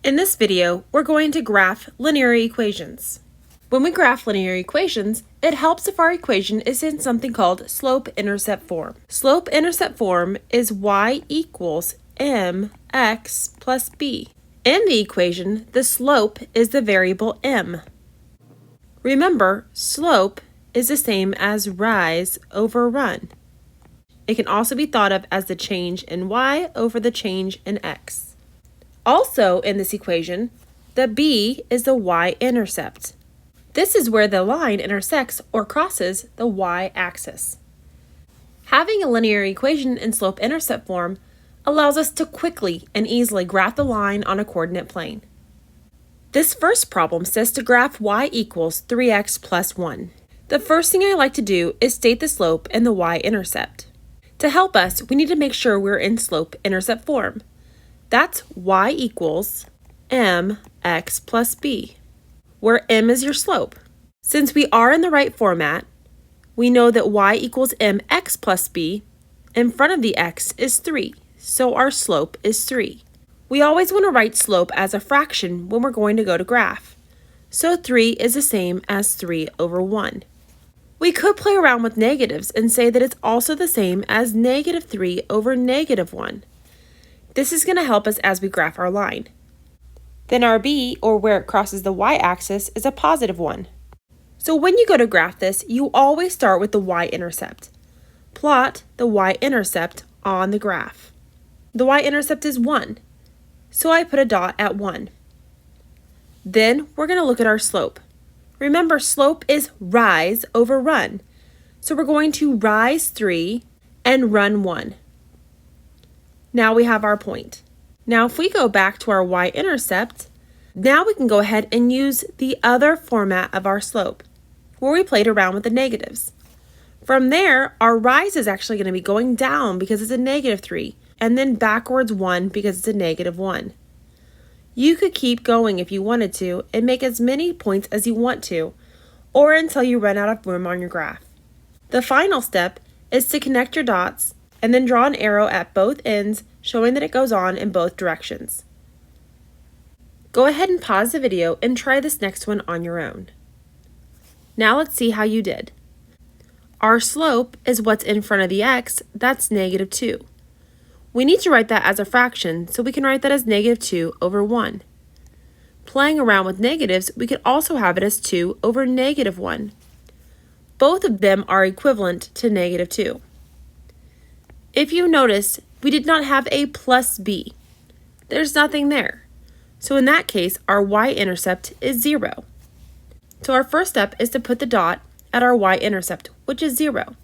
In this video, we're going to graph linear equations. When we graph linear equations, it helps if our equation is in something called slope-intercept form. Slope-intercept form is y equals mx plus b. In the equation, the slope is the variable m. Remember, slope is the same as rise over run. It can also be thought of as the change in y over the change in x. Also in this equation, the b is the y-intercept. This is where the line intersects or crosses the y-axis. Having a linear equation in slope-intercept form allows us to quickly and easily graph the line on a coordinate plane. This first problem says to graph y equals 3x plus 1. The first thing I like to do is state the slope and the y-intercept. To help us, we need to make sure we're in slope-intercept form. That's y equals mx plus b, where m is your slope. Since we are in the right format, we know that y equals mx plus b. In front of the x is 3, so our slope is 3. We always want to write slope as a fraction when we're going to go to graph. So 3 is the same as 3 over 1. We could play around with negatives and say that it's also the same as negative 3 over negative 1. This is going to help us as we graph our line. Then our b, or where it crosses the y-axis, is a positive 1. So when you go to graph this, you always start with the y-intercept. Plot the y-intercept on the graph. The y-intercept is 1, so I put a dot at 1. Then we're going to look at our slope. Remember, slope is rise over run. So we're going to rise 3 and run 1. Now we have our point. Now if we go back to our y-intercept, now we can go ahead and use the other format of our slope, where we played around with the negatives. From there, our rise is actually going to be going down because it's a negative 3, and then backwards 1 because it's a negative 1. You could keep going if you wanted to and make as many points as you want to, or until you run out of room on your graph. The final step is to connect your dots and then draw an arrow at both ends showing that it goes on in both directions. Go ahead and pause the video and try this next one on your own. Now let's see how you did. Our slope is what's in front of the x, that's negative 2. We need to write that as a fraction, so we can write that as negative 2 over 1. Playing around with negatives, we could also have it as 2 over negative 1. Both of them are equivalent to negative 2. If you notice, we did not have a plus b. There's nothing there. So in that case, our y-intercept is 0. So our first step is to put the dot at our y-intercept, which is 0.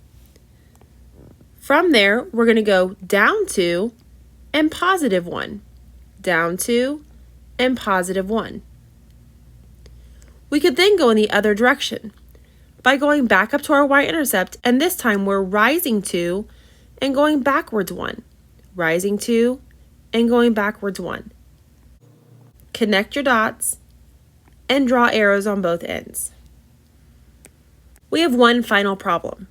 From there, we're going to go down 2 and positive 1, down 2 and positive 1. We could then go in the other direction by going back up to our y-intercept, and this time we're rising 2 and going backwards 1, rising 2 and going backwards 1. Connect your dots and draw arrows on both ends. We have one final problem.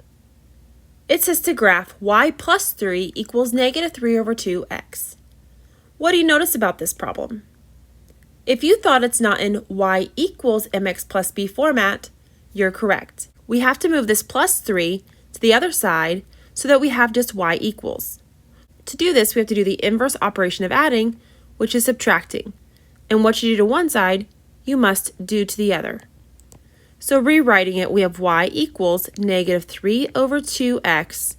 It says to graph y plus 3 equals negative 3 over 2x. What do you notice about this problem? If you thought it's not in y equals mx plus b format, you're correct. We have to move this plus 3 to the other side so that we have just y equals. To do this, we have to do the inverse operation of adding, which is subtracting. And what you do to one side, you must do to the other. So rewriting it, we have y equals negative 3 over 2x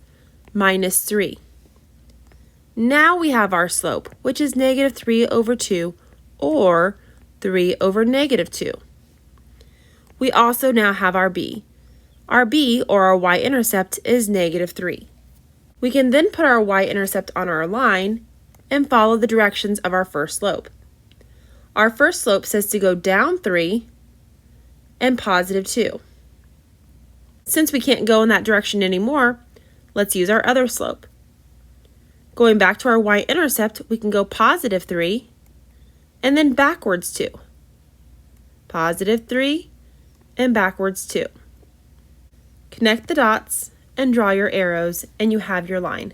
minus 3. Now we have our slope, which is negative 3 over 2, or 3 over negative 2. We also now have our b. Our b, or our y-intercept, is negative 3. We can then put our y-intercept on our line and follow the directions of our first slope. Our first slope says to go down 3 and positive 2. Since we can't go in that direction anymore, let's use our other slope. Going back to our y-intercept, we can go positive 3 and then backwards 2. Positive 3 and backwards 2. Connect the dots and draw your arrows, and you have your line.